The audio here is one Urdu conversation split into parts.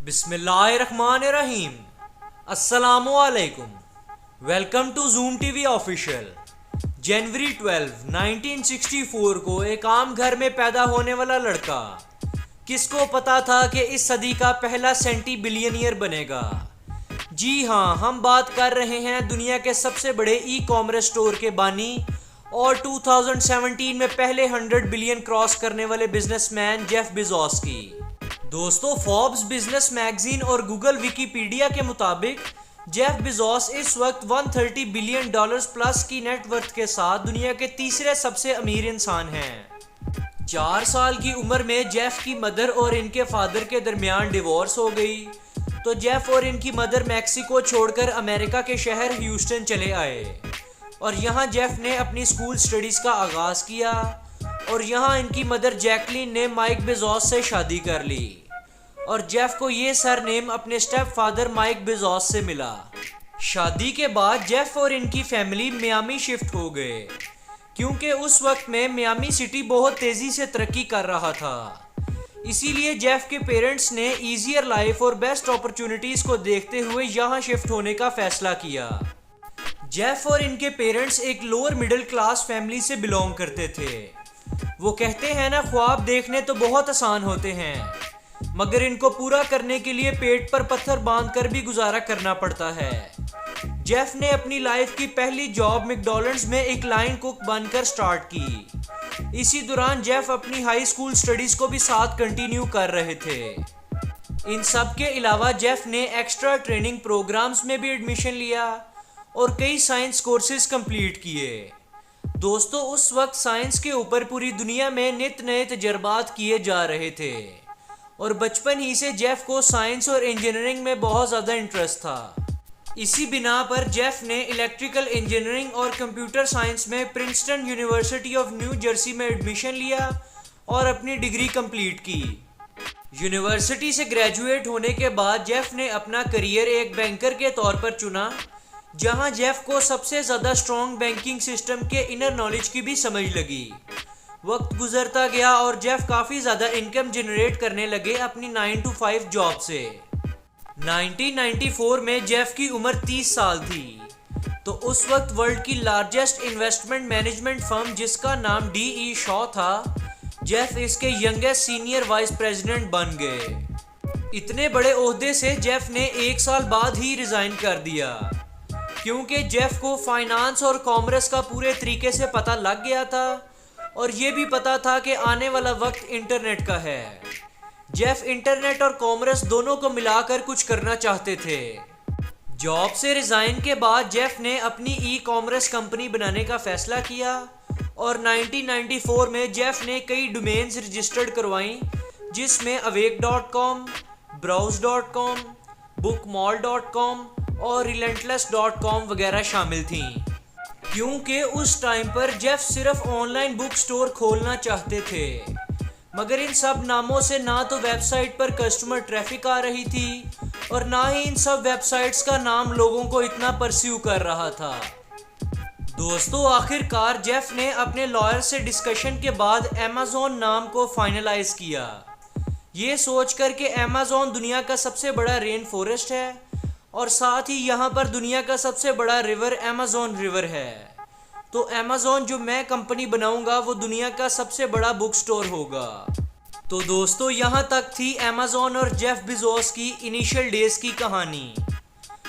بسم اللہ الرحمن الرحیم۔ السلام علیکم۔ Welcome to Zoom T V official. جنوری 12 1964 کو ایک عام گھر میں پیدا ہونے والا لڑکا، کس کو پتا تھا کہ اس صدی کا پہلا سینٹی بلینئر بنے گا؟ جی ہاں، ہم بات کر رہے ہیں دنیا کے سب سے بڑے ای کامرس سٹور کے بانی اور 2017 میں پہلے 100 بلین کراس کرنے والے بزنس مین جیف بیزوس کی۔ دوستو، فوربس بزنس میگزین اور گوگل ویکیپیڈیا کے مطابق جیف بیزوس اس وقت $130 بلین پلس کی نیٹ ورتھ کے ساتھ دنیا کے تیسرے سب سے امیر انسان ہیں۔ 4 سال کی عمر میں جیف کی مدر اور ان کے فادر کے درمیان ڈیورس ہو گئی، تو جیف اور ان کی مدر میکسیکو چھوڑ کر امریکہ کے شہر ہیوسٹن چلے آئے، اور یہاں جیف نے اپنی اسکول سٹڈیز کا آغاز کیا، اور یہاں ان کی مدر جیکلین نے مائک بیزوس سے شادی کر لی، اور جیف کو یہ سر نیم اپنے سٹیپ فادر مائک بیزوس سے ملا۔ شادی کے بعد جیف اور ان کی فیملی میامی شفٹ ہو گئے، کیونکہ اس وقت میں میامی سٹی بہت تیزی سے ترقی کر رہا تھا۔ اسی لیے جیف کے پیرنٹس نے ایزیئر لائف اور بیسٹ اپرچونٹیز کو دیکھتے ہوئے یہاں شفٹ ہونے کا فیصلہ کیا۔ جیف اور ان کے پیرنٹس ایک لوور مڈل کلاس فیملی سے بلونگ کرتے تھے۔ وہ کہتے ہیں نا، خواب دیکھنے تو بہت آسان ہوتے ہیں، مگر ان کو پورا کرنے کے لیے پیٹ پر پتھر باندھ کر بھی گزارا کرنا پڑتا ہے۔ جیف نے اپنی لائف کی پہلی جاب میکڈونلڈز میں ایک لائن کوک بن کر سٹارٹ کی۔ اسی دوران جیف اپنی ہائی اسکول سٹڈیز کو بھی ساتھ کنٹینیو کر رہے تھے۔ ان سب کے علاوہ جیف نے ایکسٹرا ٹریننگ پروگرامز میں بھی ایڈمیشن لیا اور کئی سائنس کورسز کمپلیٹ کیے۔ دوستو، اس وقت سائنس کے اوپر پوری دنیا میں نت نئے تجربات کیے جا رہے تھے، اور بچپن ہی سے جیف کو سائنس اور انجینئرنگ میں بہت زیادہ انٹرسٹ تھا۔ اسی بنا پر جیف نے الیکٹریکل انجینئرنگ اور کمپیوٹر سائنس میں Princeton university of new Jersey میں ایڈمیشن لیا اور اپنی ڈگری کمپلیٹ کی۔ یونیورسٹی سے گریجویٹ ہونے کے بعد جیف نے اپنا کریئر ایک بینکر کے طور پر چنا، جہاں جیف کو سب سے زیادہ اسٹرانگ بینکنگ سسٹم کے انر نالج کی بھی سمجھ لگی۔ وقت گزرتا گیا اور جیف کافی زیادہ انکم جنریٹ کرنے لگے اپنی 9 to 5 جاب سے۔ 1994 میں جیف کی عمر 30 سال تھی، تو اس وقت ورلڈ کی لارجسٹ انویسٹمنٹ مینجمنٹ فرم جس کا نام DE شاو تھا، جیف اس کے ینگسٹ سینئر وائس پریزیڈنٹ بن گئے۔ اتنے بڑے عہدے سے جیف نے 1 سال بعد ہی ریزائن کر دیا، کیونکہ جیف کو فائنانس اور کامرس کا پورے طریقے سے پتہ لگ گیا تھا، اور یہ بھی پتا تھا کہ آنے والا وقت انٹرنیٹ کا ہے۔ جیف انٹرنیٹ اور کامرس دونوں کو ملا کر کچھ کرنا چاہتے تھے۔ جاب سے ریزائن کے بعد جیف نے اپنی ای کامرس کمپنی بنانے کا فیصلہ کیا، اور 1994 میں جیف نے کئی ڈومینز رجسٹرڈ کروائیں، جس میں awake.com، browse.com، bookmall.com اور relentless.com وغیرہ شامل تھیں۔ کیونکہ اس ٹائم پر جیف صرف آن لائن بک سٹور کھولنا چاہتے تھے، مگر ان سب ناموں سے نہ تو ویب سائٹ پر کسٹمر ٹریفک آ رہی تھی، اور نہ ہی ان سب ویب سائٹس کا نام لوگوں کو اتنا پرسیو کر رہا تھا۔ دوستو، آخر کار جیف نے اپنے لائر سے ڈسکشن کے بعد ایمیزون نام کو فائنلائز کیا، یہ سوچ کر کہ ایمیزون دنیا کا سب سے بڑا رین فورسٹ ہے، اور ساتھ ہی یہاں پر دنیا کا سب سے بڑا ریور ایمیزون ریور ہے، تو ایمیزون جو میں کمپنی بناؤں گا وہ دنیا کا سب سے بڑا بک سٹور ہوگا۔ تو دوستو، یہاں تک تھی ایمیزون اور جیف بیزوس کی انیشل ڈیز کی کہانی۔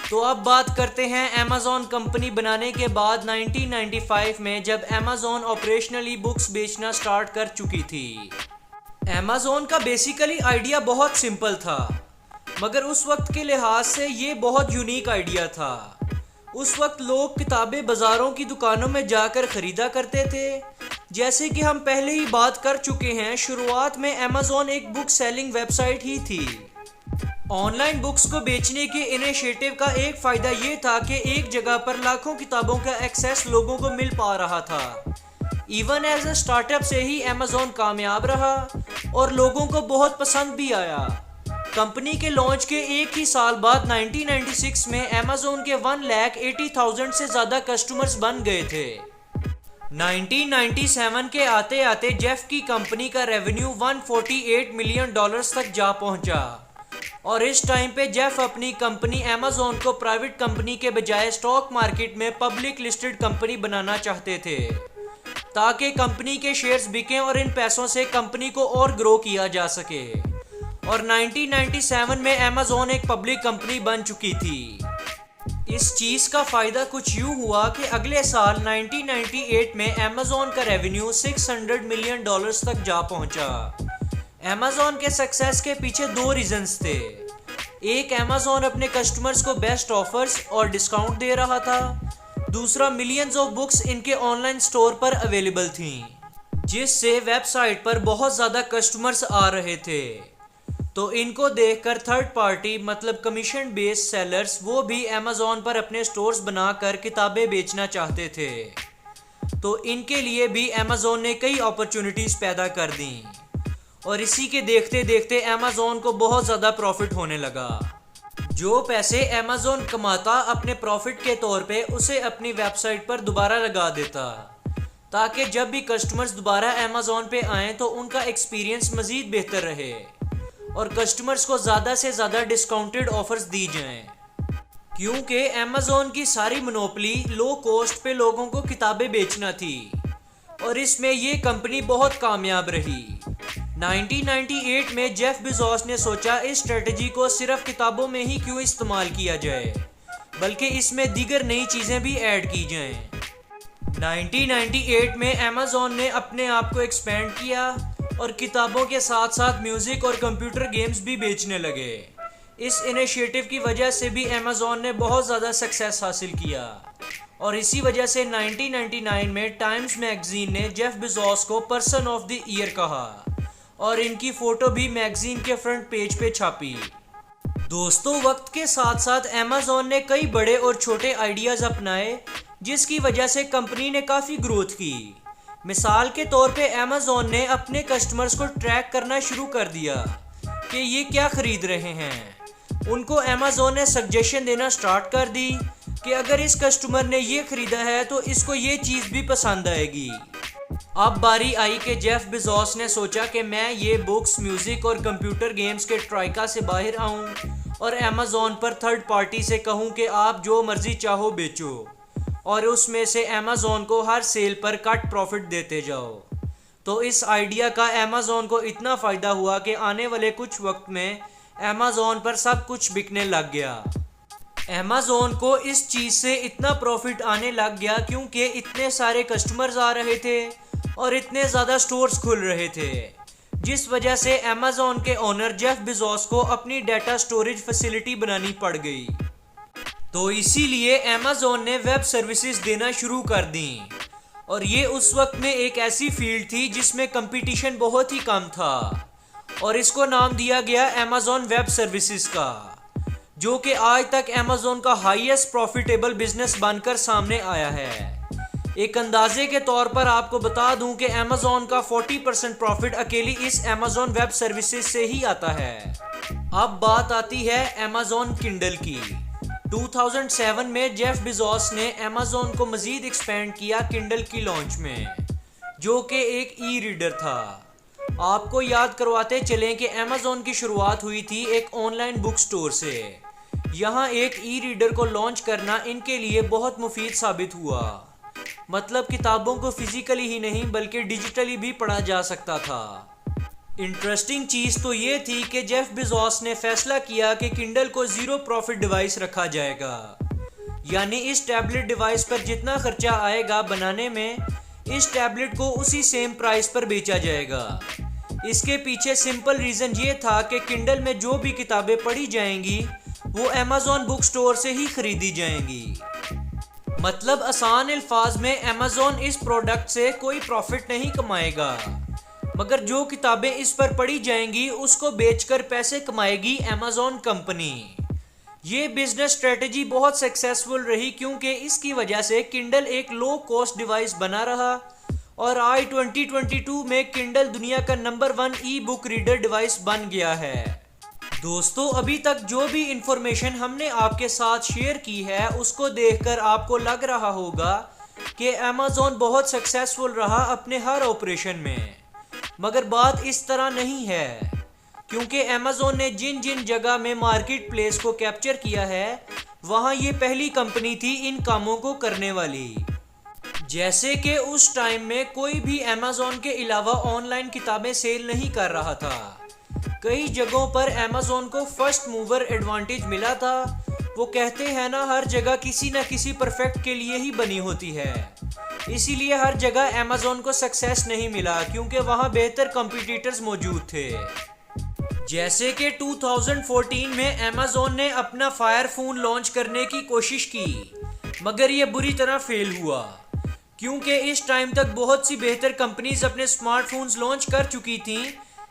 تو اب بات کرتے ہیں ایمیزون کمپنی بنانے کے بعد 1995 میں، جب ایمیزون آپریشنلی بکس بیچنا سٹارٹ کر چکی تھی۔ ایمیزون کا بیسیکلی آئیڈیا بہت سمپل تھا، مگر اس وقت کے لحاظ سے یہ بہت یونیک آئیڈیا تھا۔ اس وقت لوگ کتابیں بازاروں کی دکانوں میں جا کر خریدا کرتے تھے۔ جیسے کہ ہم پہلے ہی بات کر چکے ہیں، شروعات میں ایمیزون ایک بک سیلنگ ویب سائٹ ہی تھی۔ آن لائن بکس کو بیچنے کے انیشیٹو کا ایک فائدہ یہ تھا کہ ایک جگہ پر لاکھوں کتابوں کا ایکسیس لوگوں کو مل پا رہا تھا۔ ایون ایز اے سٹارٹ اپ سے ہی ایمیزون کامیاب رہا اور لوگوں کو بہت پسند بھی آیا۔ کمپنی کے لانچ کے ایک ہی سال بعد 1996 میں ایمیزون کے 1,80,000 سے زیادہ کسٹمرز بن گئے تھے۔ 1997 کے آتے آتے جیف کی کمپنی کا ریونیو $148 ملین تک جا پہنچا، اور اس ٹائم پہ جیف اپنی کمپنی ایمیزون کو پرائیویٹ کمپنی کے بجائے اسٹاک مارکیٹ میں پبلک لسٹڈ کمپنی بنانا چاہتے تھے تاکہ کمپنی کے شیئرز بکیں اور ان پیسوں سے کمپنی کو اور گرو کیا جا سکے۔ اور 1997 میں ایمیزون ایک پبلک کمپنی بن چکی تھی۔ اس چیز کا فائدہ کچھ یوں ہوا کہ اگلے سال 1998 میں ایمیزون کا ریونیو $600 ملین تک جا پہنچا۔ ایمیزون کے سکسیس کے پیچھے دو ریزنز تھے۔ ایک، ایمیزون اپنے کسٹمرز کو بیسٹ آفرز اور ڈسکاؤنٹ دے رہا تھا۔ دوسرا، ملینز آف بکس ان کے on line store per available تھیں، جس سے ویب سائٹ پر بہت زیادہ کسٹمرز آ رہے تھے۔ تو ان کو دیکھ کر تھرڈ پارٹی مطلب کمیشن بیس سیلرز وہ بھی ایمیزون پر اپنے سٹورز بنا کر کتابیں بیچنا چاہتے تھے۔ تو ان کے لیے بھی ایمیزون نے کئی اپرچونٹیز پیدا کر دیں اور اسی کے دیکھتے دیکھتے ایمیزون کو بہت زیادہ پروفٹ ہونے لگا۔ جو پیسے ایمیزون کماتا اپنے پروفٹ کے طور پہ اسے اپنی ویب سائٹ پر دوبارہ لگا دیتا تاکہ جب بھی کسٹمرز دوبارہ ایمیزون پہ آئیں تو ان کا ایکسپیرینس مزید بہتر رہے اور کسٹمرز کو زیادہ سے زیادہ ڈسکاؤنٹڈ آفرز دی جائیں، کیونکہ ایمیزون کی ساری منوپلی لو کوسٹ پہ لوگوں کو کتابیں بیچنا تھی اور اس میں یہ کمپنی بہت کامیاب رہی۔ 1998 میں جیف بیزوس نے سوچا اس اسٹریٹجی کو صرف کتابوں میں ہی کیوں استعمال کیا جائے بلکہ اس میں دیگر نئی چیزیں بھی ایڈ کی جائیں۔ 1998 میں ایمیزون نے اپنے آپ کو ایکسپینڈ کیا اور کتابوں کے ساتھ ساتھ میوزک اور کمپیوٹر گیمز بھی بیچنے لگے۔ اس انیشیٹو کی وجہ سے بھی ایمیزون نے بہت زیادہ سکسیس حاصل کیا اور اسی وجہ سے 1999 میں ٹائمز میگزین نے جیف بیزوس کو پرسن آف دی ایئر کہا اور ان کی فوٹو بھی میگزین کے فرنٹ پیج پہ چھاپی۔ دوستو، وقت کے ساتھ ساتھ ایمیزون نے کئی بڑے اور چھوٹے آئیڈیاز اپنائے جس کی وجہ سے کمپنی نے کافی گروتھ کی۔ مثال کے طور پہ ایمیزون نے اپنے کسٹمرز کو ٹریک کرنا شروع کر دیا کہ یہ کیا خرید رہے ہیں۔ ان کو ایمیزون نے سجیشن دینا سٹارٹ کر دی کہ اگر اس کسٹمر نے یہ خریدا ہے تو اس کو یہ چیز بھی پسند آئے گی۔ اب باری آئی کہ جیف بیزوس نے سوچا کہ میں یہ بکس، میوزک اور کمپیوٹر گیمز کے ٹرائکا سے باہر آؤں اور ایمیزون پر تھرڈ پارٹی سے کہوں کہ آپ جو مرضی چاہو بیچو اور اس میں سے ایمیزون کو ہر سیل پر کٹ پروفٹ دیتے جاؤ۔ تو اس آئیڈیا کا ایمیزون کو اتنا فائدہ ہوا کہ آنے والے کچھ وقت میں ایمیزون پر سب کچھ بکنے لگ گیا۔ ایمیزون کو اس چیز سے اتنا پروفٹ آنے لگ گیا کیونکہ اتنے سارے کسٹمرز آ رہے تھے اور اتنے زیادہ سٹورز کھل رہے تھے، جس وجہ سے ایمیزون کے اونر جیف بیزوس کو اپنی ڈیٹا سٹوریج فیسلٹی بنانی پڑ گئی۔ تو اسی لیے ایمیزون نے ویب سروسز دینا شروع کر دیں اور یہ اس وقت میں ایک ایسی فیلڈ تھی جس میں کمپٹیشن بہت ہی کم تھا اور اس کو نام دیا گیا ایمیزون ویب سروسز کا، جو کہ آج تک ایمیزون کا ہائیسٹ پروفیٹیبل بزنس بن کر سامنے آیا ہے۔ ایک اندازے کے طور پر آپ کو بتا دوں کہ ایمیزون کا 40% پروفٹ اکیلی اس ایمیزون ویب سروسز سے ہی آتا ہے۔ اب بات آتی ہے ایمیزون کنڈل کی۔ 2007 میں جیف بیزوس نے ایمیزون کو مزید ایکسپینڈ کیا کنڈل کی لانچ میں، جو کہ ایک ای ریڈر تھا۔ آپ کو یاد کرواتے چلیں کہ ایمیزون کی شروعات ہوئی تھی ایک آن لائن بک سٹور سے۔ یہاں ایک ای ریڈر کو لانچ کرنا ان کے لیے بہت مفید ثابت ہوا، مطلب کتابوں کو فزیکلی ہی نہیں بلکہ ڈیجیٹلی بھی پڑھا جا سکتا تھا۔ انٹرسٹنگ چیز تو یہ تھی کہ جیف بیزوس نے فیصلہ کیا کہ کنڈل کو زیرو پروفٹ ڈیوائس رکھا جائے گا، یعنی اس ٹیبلٹ ڈیوائس پر جتنا خرچہ آئے گا بنانے میں اس ٹیبلٹ کو اسی سیم پرائس پر بیچا جائے گا۔ اس کے پیچھے سمپل ریزن یہ تھا کہ کنڈل میں جو بھی کتابیں پڑھی جائیں گی وہ ایمیزون بک سٹور سے ہی خریدی جائیں گی۔ مطلب آسان الفاظ میں ایمیزون اس پروڈکٹ سے کوئی پروفٹ نہیں کمائے گا، مگر جو کتابیں اس پر پڑھی جائیں گی اس کو بیچ کر پیسے کمائے گی ایمیزون کمپنی۔ یہ بزنس اسٹریٹجی بہت سکسیسفل رہی کیونکہ اس کی وجہ سے کنڈل ایک لو کوسٹ ڈیوائس بنا رہا اور آج 2022 میں کنڈل دنیا کا نمبر 1 ای بک ریڈر ڈیوائس بن گیا ہے۔ دوستو، ابھی تک جو بھی انفارمیشن ہم نے آپ کے ساتھ شیئر کی ہے اس کو دیکھ کر آپ کو لگ رہا ہوگا کہ ایمیزون بہت سکسیسفل رہا اپنے ہر آپریشن میں، مگر بات اس طرح نہیں ہے، کیونکہ ایمیزون نے جن جن جگہ میں مارکیٹ پلیس کو کیپچر کیا ہے وہاں یہ پہلی کمپنی تھی ان کاموں کو کرنے والی۔ جیسے کہ اس ٹائم میں کوئی بھی ایمیزون کے علاوہ آن لائن کتابیں سیل نہیں کر رہا تھا۔ کئی جگہوں پر ایمیزون کو فرسٹ موور ایڈوانٹیج ملا تھا۔ وہ کہتے ہیں نا، ہر جگہ کسی نہ کسی پرفیکٹ کے لیے ہی بنی ہوتی ہے، اسی لیے ہر جگہ ایمیزون کو سکسیس نہیں ملا کیونکہ وہاں بہتر کمپیٹیٹرز موجود تھے۔ جیسے کہ 2014 میں ایمیزون نے اپنا فائر فون لانچ کرنے کی کوشش کی، مگر یہ بری طرح فیل ہوا کیونکہ اس ٹائم تک بہت سی بہتر کمپنیز اپنے سمارٹ فونز لانچ کر چکی تھیں۔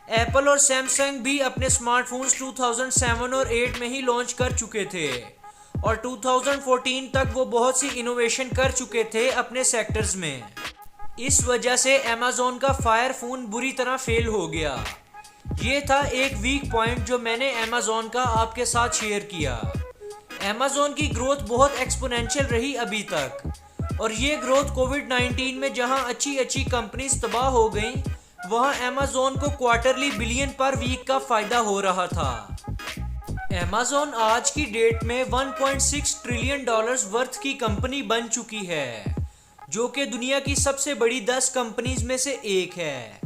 ایپل اور سیمسنگ بھی اپنے سمارٹ فونز 2007 اور 8 میں ہی لانچ کر چکے تھے اور 2014 تک وہ بہت سی انوویشن کر چکے تھے اپنے سیکٹرز میں۔ اس وجہ سے ایمیزون کا فائر فون بری طرح فیل ہو گیا۔ یہ تھا ایک ویک پوائنٹ جو میں نے ایمیزون کا آپ کے ساتھ شیئر کیا۔ ایمیزون کی گروتھ بہت ایکسپونینشل رہی ابھی تک، اور یہ گروتھ کووڈ-19 میں جہاں اچھی کمپنیز تباہ ہو گئیں، وہاں ایمیزون کو کوارٹرلی بلین پر ویک کا فائدہ ہو رہا تھا۔ ایمیزون آج کی ڈیٹ میں $1.6 ٹریلین ورتھ کی کمپنی بن چکی ہے، جو کہ دنیا کی سب سے بڑی 10 کمپنیز میں سے ایک ہے۔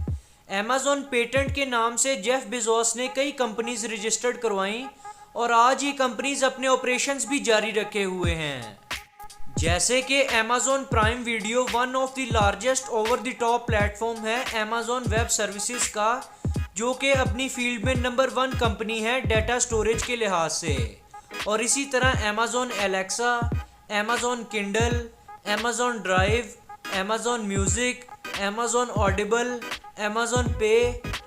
ایمیزون پیٹنٹ کے نام سے جیف بیزوس نے کئی کمپنیز رجسٹرڈ کروائیں اور آج یہ کمپنیز اپنے آپریشنز بھی جاری رکھے ہوئے ہیں۔ جیسے کہ Amazon prime video one of the largest over the top platform ہے ایمیزون ویب سروسز کا، جو کہ اپنی فیلڈ میں نمبر 1 کمپنی ہے ڈیٹا سٹوریج کے لحاظ سے۔ اور اسی طرح Amazon Alexa, Amazon Kindle, Amazon drive, Amazon music, Amazon Audible, Amazon pay,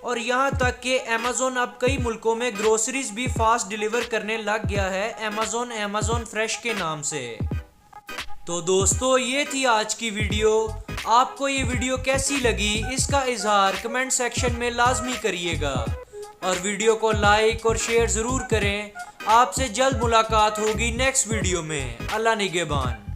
اور یہاں تک کہ ایمیزون اب کئی ملکوں میں گروسریز بھی فاسٹ ڈیلیور کرنے لگ گیا ہے ایمیزون فریش کے نام سے۔ تو دوستو، یہ تھی آج کی ویڈیو۔ آپ کو یہ ویڈیو کیسی لگی اس کا اظہار کمنٹ سیکشن میں لازمی کریے گا، اور ویڈیو کو لائک اور شیئر ضرور کریں۔ آپ سے جلد ملاقات ہوگی نیکسٹ ویڈیو میں۔ اللہ نگہبان۔